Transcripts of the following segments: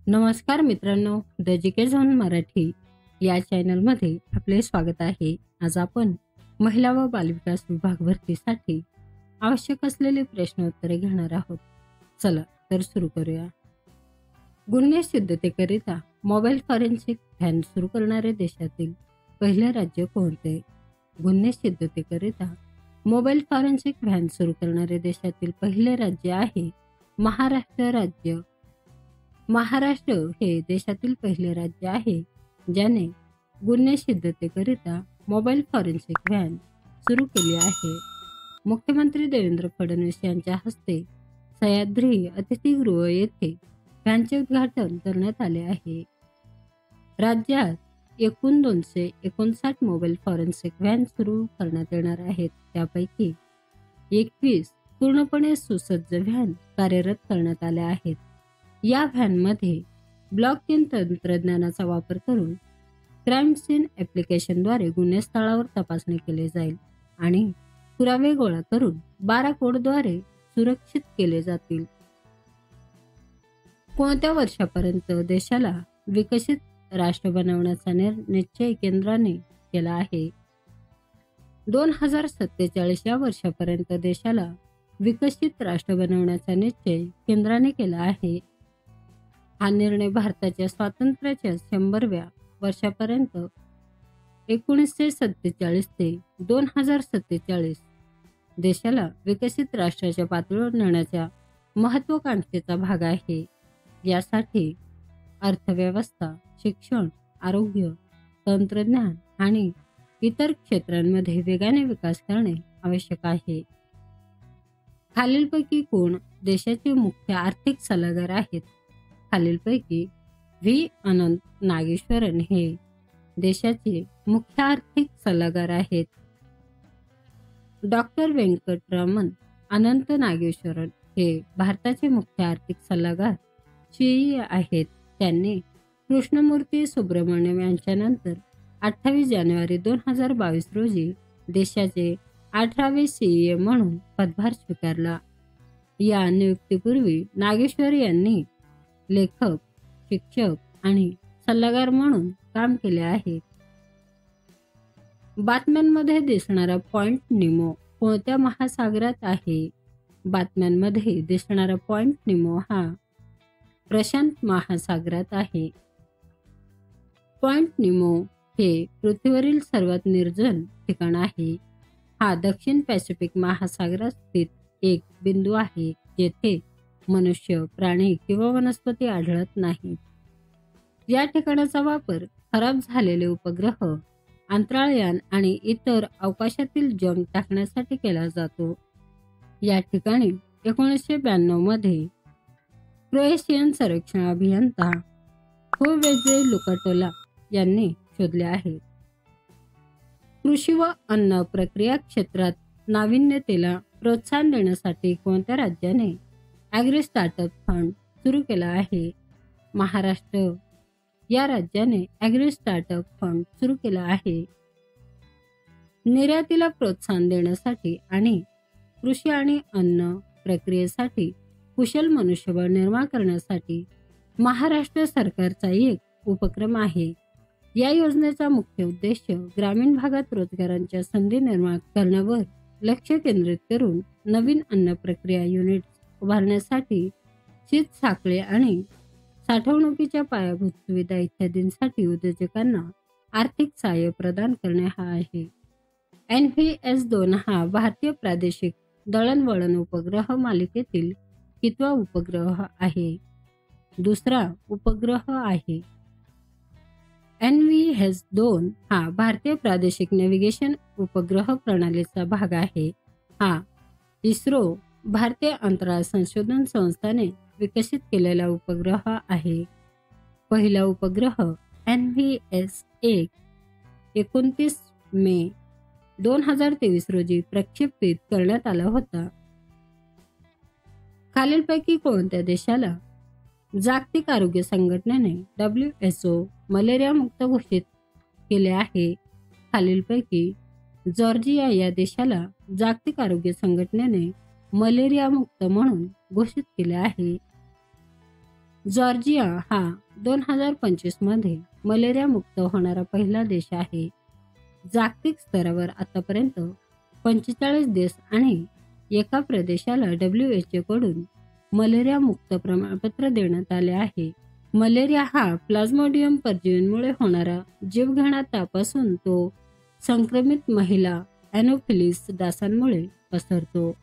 नमस्कार मित्रांनो, the GK zone Marathi या चॅनलमध्ये आपले स्वागत आहे. आज आपण महिला व बालविकास विभाग भरतीसाठी आवश्यक असलेले प्रश्नोत्तरे घेणार आहोत. चला तर सुरू करूया. गुन्हे सिद्धतेकरिता मोबाईल फॉरेन्सिक व्हॅन सुरू करणारे देशातील पहिले राज्य कोणते? गुन्हे सिद्धतेकरिता मोबाईल फॉरेन्सिक व्हॅन सुरू करणारे देशातील पहिले राज्य आहे महाराष्ट्र राज्य. महाराष्ट्र हे देशातील पहिले राज्य आहे ज्याने गुन्हे सिद्धतेकरिता मोबाईल फॉरेन्सिक व्हॅन सुरू केली आहे. मुख्यमंत्री देवेंद्र फडणवीस यांच्या हस्ते सह्याद्री अतिथीगृह येथे व्हॅनचे उद्घाटन करण्यात आले आहे. राज्यात एकूण 259 मोबाईल फॉरेन्सिक व्हॅन सुरू करण्यात येणार आहेत. त्यापैकी 21 पूर्णपणे सुसज्ज व्हॅन कार्यरत करण्यात आल्या आहेत. या व्हॅनमध्ये ब्लॉकचेन तंत्रज्ञानाचा वापर करून क्राईम सीन ॲप्लिकेशनद्वारे गुन्हेस्थळावर तपासणी केली जाईल आणि पुरावे गोळा करून 12 कोडद्वारे सुरक्षित केले जातील. कोणत्या वर्षापर्यंत देशाला विकसित राष्ट्र बनवण्याचा निश्चय केंद्राने केला आहे? 2047 या वर्षापर्यंत देशाला विकसित राष्ट्र बनवण्याचा निश्चय केंद्राने केला आहे. हा निर्णय भारताच्या स्वातंत्र्याच्या 100व्या वर्षापर्यंत 1947 ते 2047 देशाला विकसित राष्ट्राच्या पातळीवर नेण्याच्या महत्त्वाकांक्षेचा भाग आहे. यासाठी अर्थव्यवस्था, शिक्षण, आरोग्य, तंत्रज्ञान आणि इतर क्षेत्रांमध्ये वेगाने विकास करणे आवश्यक आहे. खालीलपैकी कोण देशाचे मुख्य आर्थिक सल्लागार आहेत? खालीलपैकी व्ही. अनंत नागेश्वरन हे देशाचे मुख्य आर्थिक सल्लागार आहेत. डॉक्टर वेंकटरमण अनंत नागेश्वरन हे भारताचे मुख्य आर्थिक सल्लागार सीई आहेत. त्यांनी कृष्णमूर्ती सुब्रमण्यम यांच्यानंतर 28 जानेवारी 2022 रोजी देशाचे 18वे सीईए म्हणून पदभार स्वीकारला. या नियुक्तीपूर्वी नागेश्वर यांनी लेखक, शिक्षक आणि सल्लागार म्हणून काम केले आहे. बातम्यांमध्ये दिसणारा पॉइंट निमो कोणत्या महासागरात आहे? बातम्यांमध्ये दिसणारा पॉइंट निमो हा प्रशांत महासागरात आहे. पॉइंट निमो हे पृथ्वीवरील सर्वात निर्जन ठिकाण आहे. हा दक्षिण पॅसिफिक महासागरात स्थित एक बिंदू आहे जेथे मनुष्य, प्राणी किंवा वनस्पती आढळत नाहीत. या ठिकाणाचा वापर खराब झालेले उपग्रह, अंतराळयान आणि इतर अवकाशातील जंक टाकण्यासाठी केला जातो. या ठिकाणी 1992 मध्ये क्रोएशियन संरक्षण अभियंता होवेजे लुकाटोला यांनी शोधले आहे. कृषी व अन्न प्रक्रिया क्षेत्रात नाविन्यतेला प्रोत्साहन देण्यासाठी कोणत्या राज्याने ॲग्री स्टार्टअप फंड सुरू केला आहे? महाराष्ट्र या राज्याने ॲग्री स्टार्टअप फंड सुरू केला आहे. निर्यातीला प्रोत्साहन देण्यासाठी आणि कृषी आणि अन्न प्रक्रियेसाठी कुशल मनुष्यबळ निर्माण करण्यासाठी महाराष्ट्र सरकारचा एक उपक्रम आहे. या योजनेचा मुख्य उद्देश ग्रामीण भागात रोजगारांच्या संधी निर्माण करण्यावर लक्ष केंद्रित करून नवीन अन्न प्रक्रिया युनिट्स उभारण्यासाठी शीत साखळी आणि साठवणुकीच्या पायाभूत सुविधा इत्यादींसाठी उद्योजकांना आर्थिक सहाय्य प्रदान करणे हा आहे. NVS-2 हा भारतीय प्रादेशिक दळणवळण उपग्रह मालिकेतील कितवा उपग्रह आहे? दुसरा उपग्रह आहे. NVS-2 हा भारतीय प्रादेशिक नेव्हिगेशन उपग्रह प्रणालीचा भाग आहे. हा इस्रो भारतीय अंतराळ संशोधन संस्थेने विकसित केलेला उपग्रह आहे. पहिला उपग्रह NVS-1 29 मे 2023 रोजी प्रक्षेपित करण्यात आला होता. खालीलपैकी कोणत्या देशाला जागतिक आरोग्य संघटनेने WHO मलेरिया मुक्त घोषित केले आहे? खालीलपैकी जॉर्जिया या देशाला जागतिक आरोग्य संघटनेने मलेरिया मुक्त म्हणून घोषित केले आहे. जॉर्जिया हा 2025 मध्ये मलेरिया मुक्त होणारा पहिला देश आहे. जागतिक स्तरावर आतापर्यंत 45 देश आणि एका प्रदेशाला WHO कडून मलेरिया मुक्त प्रमाणपत्र देण्यात आले आहे. मलेरिया हा प्लाझ्मोडियम परजीवींमुळे होणारा जीवघेणा ताप असून तो संक्रमित महिला ॲनोफिलीस डासांमुळे पसरतो.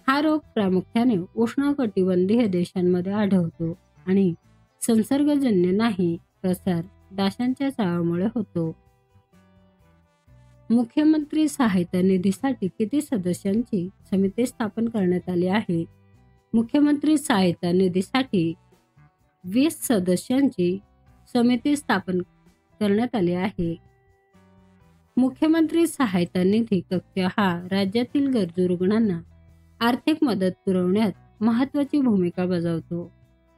हा रोग प्रामुख्याने उष्णकटिबंधीय देशांमध्ये आढळतो आणि संसर्गजन्य नाही, प्रसार डासांच्या चावामुळे होतो. मुख्यमंत्री सहायता निधीसाठी किती सदस्यांची समिती स्थापन करण्यात आली आहे? मुख्यमंत्री सहायता निधीसाठी 20 सदस्यांची समिती स्थापन करण्यात आली आहे. मुख्यमंत्री सहायता निधी कक्ष हा राज्यातील गरजू रुग्णांना आर्थिक मदत पुरवण्यात महत्त्वाची भूमिका बजावतो.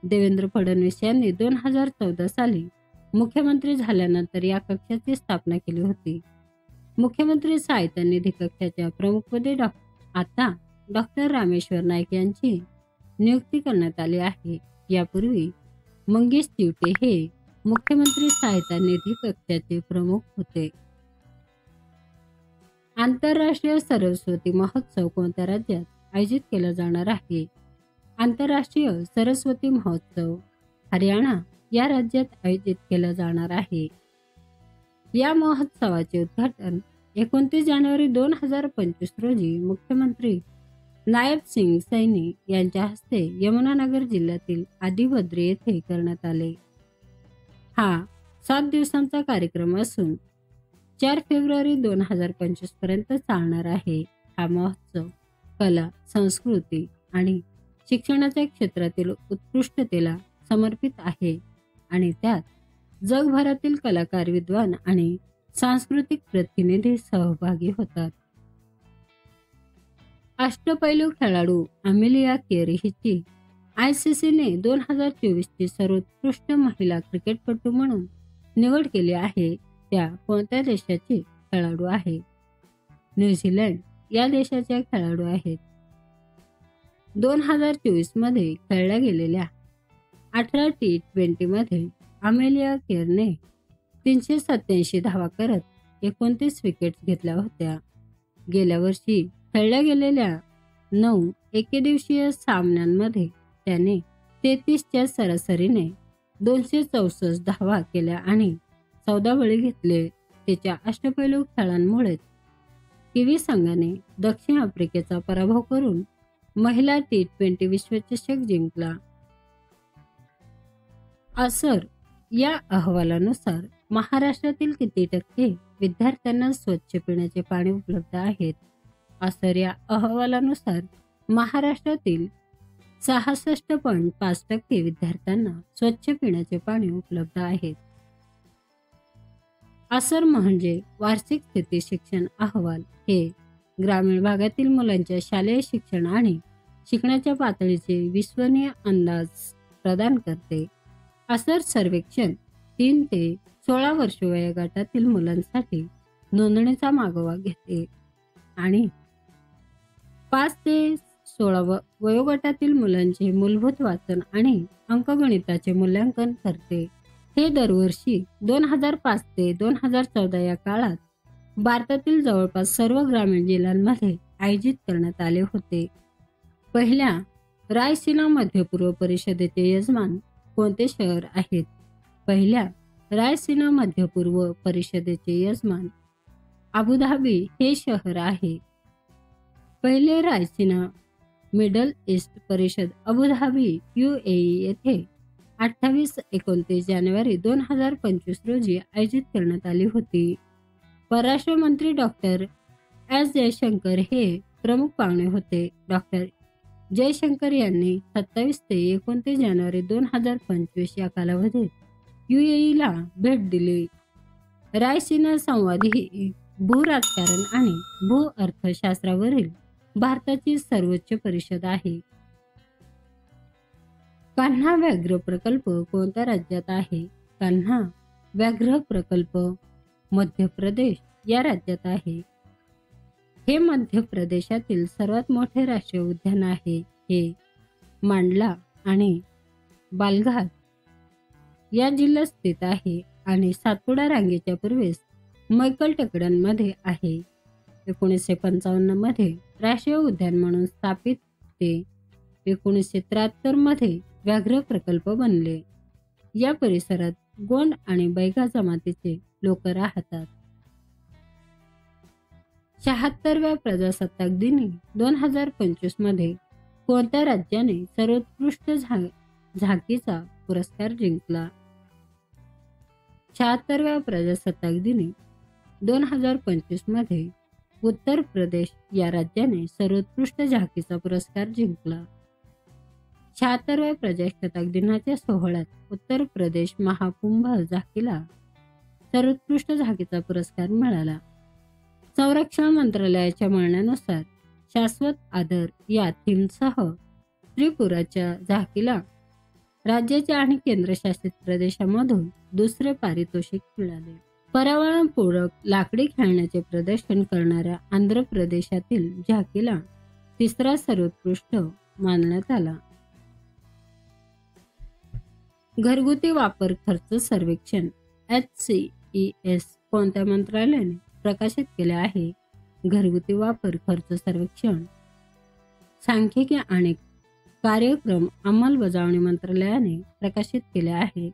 देवेंद्र फडणवीस यांनी 2014 साली मुख्यमंत्री झाल्यानंतर या कक्षाची स्थापना केली होती. मुख्यमंत्री सहायता निधी कक्षाच्या प्रमुखपदी आता डॉक्टर रामेश्वर नाईक यांची नियुक्ती करण्यात आली आहे. यापूर्वी मंगेश तिवटे हे मुख्यमंत्री सहायता निधी कक्षाचे प्रमुख होते. आंतरराष्ट्रीय सरस्वती महोत्सव कोणत्या राज्यात आयोजित केला जाणार आहे? आंतरराष्ट्रीय सरस्वती महोत्सव हरियाणा या राज्यात आयोजित केला जाणार आहे. या महोत्सवाचे उद्घाटन 29 जानेवारी 2025 रोजी मुख्यमंत्री नायब सिंग सैनी यांच्या हस्ते यमुनानगर जिल्ह्यातील आदिबद्री येथे करण्यात आले. हा 7 दिवसांचा कार्यक्रम असून 4 फेब्रुवारी 2025 पर्यंत चालणार आहे. हा महोत्सव कला, संस्कृती आणि शिक्षणाच्या क्षेत्रातील उत्कृष्टतेला समर्पित आहे आणि त्यात जगभरातील कलाकार, विद्वान आणि सांस्कृतिक प्रतिनिधी सहभागी होतात. अष्टपैलू खेळाडू अमेलिया केर हिची ICCने 2024 ची सर्वोत्कृष्ट महिला क्रिकेटपटू म्हणून निवड केली आहे. त्या कोणत्या देशाची खेळाडू आहे? न्यूझीलंड या देशाच्या खेळाडू आहेत. 2024 मध्ये खेळल्या गेलेल्या 18 T20 मध्ये अमेलिया केरने 387 धावा करत 29 विकेट्स घेतल्या होत्या. गेल्या वर्षी खेळल्या गेलेल्या 9 एकदिवसीय सामन्यांमध्ये त्याने 33च्या सरासरीने 264 धावा केल्या आणि 14 बळी घेतले. त्याच्या अष्टपैलू खेळांमुळेच किवी संघाने दक्षिण आफ्रिकेचा पराभव करून महिला T20 विश्वचषक जिंकला. असर या अहवालानुसार महाराष्ट्रातील किती टक्के विद्यार्थ्यांना स्वच्छ पिण्याचे पाणी उपलब्ध आहेत? असर या अहवालानुसार महाराष्ट्रातील 66.5% विद्यार्थ्यांना स्वच्छ पिण्याचे पाणी उपलब्ध आहेत. असर म्हणजे वार्षिक स्थिती शिक्षण अहवाल. हे ग्रामीण भागातील मुलांच्या शालेय शिक्षण आणि शिकण्याच्या पातळीचे विश्वसनीय अंदाज प्रदान करते. असर सर्वेक्षण 3 ते 16 वर्ष वयोगटातील मुलांसाठी नोंदणीचा मागोवा घेते आणि 5 ते 16 वयोगटातील मुलांचे मूलभूत वाचन आणि अंकगणिताचे मूल्यांकन करते. हे दरवर्षी 2005 ते 2014 या काळात भारतातील जवळपास सर्व ग्रामीण जिल्ह्यांमध्ये आयोजित करण्यात आले होते. पहिल्या रायसीना मध्य पूर्व परिषदेचे यजमान कोणते शहर आहेत? पहिल्या रायसीना मध्य पूर्व परिषदेचे यजमान अबुधाबी हे शहर आहे. पहिले रायसीना मिडल ईस्ट परिषद अबुधाबी UAE येथे 28-29 जानेवारी 2025 रोजी आयोजित करण्यात आली होती. परराष्ट्र मंत्री डॉक्टर एस जयशंकर हे प्रमुख पाहुणे होते. डॉक्टर जयशंकर यांनी 27 ते 29 जानेवारी 2025 या कालावधीत UAE ला भेट दिली. रायसीना संवाद ही भूराजकारण आणि भूअर्थशास्त्रावरील भारताची सर्वोच्च परिषद आहे. कान्हा व्याघ्र प्रकल्प कोणत्या राज्यात आहे? कान्हा व्याघ्र प्रकल्प मध्य प्रदेश या राज्यात आहे. हे मध्य प्रदेशातील सर्वात मोठे राष्ट्रीय उद्यान आहे. हे मांडला आणि बालघाट या जिल्ह्यात स्थित आहे आणि सातपुडा रांगेच्या पूर्वेस मैकल टेकड्यांमध्ये आहे. 1955 मध्ये राष्ट्रीय उद्यान म्हणून स्थापित ते 1973 मध्ये व्याघ्र प्रकल्प बनले. या परिसरात गोंड आणि बैगा जमातीचे लोक राहतात. 76व्या प्रजासत्ताक दिनी 2025 मध्ये कोणत्या राज्याने सर्वोत्कृष्ट झाकीचा पुरस्कार जिंकला? 76व्या प्रजासत्ताक दिनी 2025 मध्ये उत्तर प्रदेश या राज्याने सर्वोत्कृष्ट झाकीचा पुरस्कार जिंकला. 76व्या प्रजासत्ताक दिनाच्या सोहळ्यात उत्तर प्रदेश महाकुंभ झाकीला सर्वोत्कृष्ट झाकीचा पुरस्कार मिळाला. संरक्षण मंत्रालयाच्या म्हणण्यानुसार शाश्वत आदर या थीमसह त्रिपुराच्या झाकीला राज्याच्या आणि केंद्रशासित प्रदेशामधून दुसरे पारितोषिक मिळाले. पर्यावरणपूरक लाकडी खेळण्याचे प्रदर्शन करणाऱ्या आंध्र प्रदेशातील झाकीला तिसरा सर्वोत्कृष्ट मानण्यात आला. घरगुती वापर खर्च सर्वेक्षण HCES कोणत्या मंत्रालयाने प्रकाशित केले आहे? घरगुती वापर खर्च सर्वेक्षण सांख्यिकी आणि कार्यक्रम अंमलबजावणी मंत्रालयाने प्रकाशित केले आहे.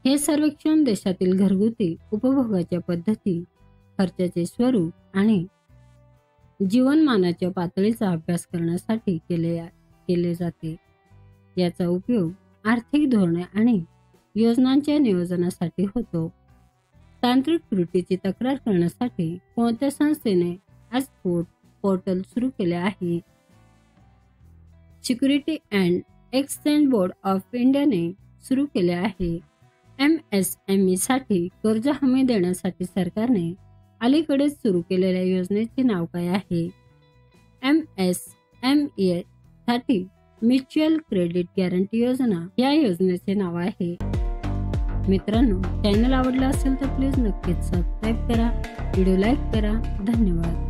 हे सर्वेक्षण देशातील घरगुती उपभोगाच्या पद्धती, खर्चाचे स्वरूप आणि जीवनमानाच्या पातळीचा अभ्यास करण्यासाठी केले जाते. याचा उपयोग आर्थिक धोरणे आणि योजनांच्या नियोजनासाठी होतो. तांत्रिक त्रुटीची तक्रार करण्यासाठी कोणत्या संस्थेने आजपोर्ट पोर्टल सुरू केले आहे? Security and exchange board of इंडियाने सुरू केले आहे. MSME साठी कर्ज हमी देण्यासाठी सरकारने अलीकडेच सुरू केलेल्या योजनेचे नाव काय आहे? MSME साठी म्युच्युअल क्रेडिट गॅरंटी योजना या योजनेचे नाव आहे. मित्रांनो, चॅनल आवडला असेल तर प्लीज नक्कीच सबस्क्राईब करा, व्हिडिओ लाईक करा. धन्यवाद.